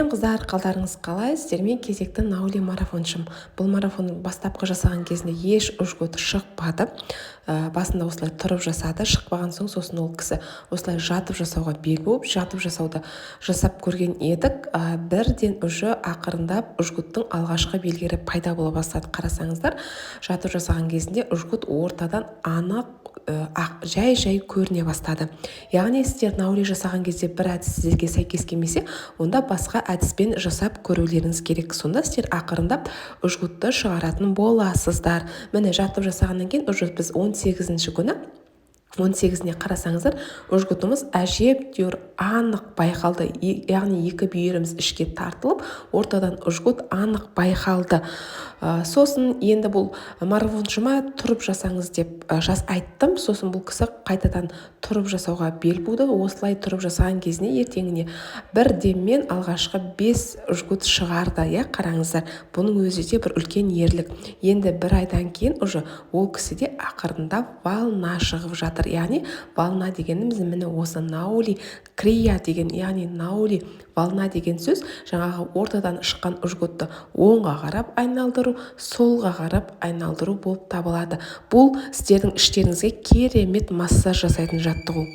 Сәлем қыздар, қалдарыңыз қалай? Сіздермен кезекті Наули марафоншым. Бұл марафон бастапқы жасаған кезінде еш ұжгут шықпады. Басында осылай тұрып жасады. Шықпаған соң сосын ол кісі осылай жатып жасауға бел болып, жатып жасауды жасап көрген едік. Бірден уже ақырындап ұжгуттың алғашқы белгілері пайда бола бастады. Қарасаңыздар, жатып жасаған кезінде ұжгут ортадан анық жай көріне бастады. Яғни сіздер Наули жасаған кезде бір әдіс сіздерге сәйкес келмесе, онда басқа әдіспен жасап көрулеріңіз керек. Сонда сіздер ақырындап ұжгутты шығаратын боласыздар. Міне жатып жасағаннан кейін уже біз 18-ші күні 18-іне қарасаңыздар, ұжгутымыз әжептәуір анық байқалды. Яғни екі бүйіріміз ішке тартылып, ортадан ұжгут анық байқалды. Сосын енді бұл марафоншыма тұрып жасаңыз деп айттым. Сосын бұл кісі қайтадан тұрып жасауға бел буды. Осылай тұрып жасаған кезіне ертеңіне бірдеммен алғашқы 5 ұжгут шығарды. Қараңыздар, бұның өзі де бір үлкен ерлік. Енді бір айдан кейін уже ол кісіде ақырындап волна шығып жатыр. Яғни волна дегеніміз міне осы Наули крия деген, яғни Наули волна деген сөз жаңағы ортадан шыққан ұжгутты оңға қарап айналдыру, солға қарап айналдыру болып табылады. Бұл сіздердің іштеріңізге керемет массаж жасайтын жаттығу.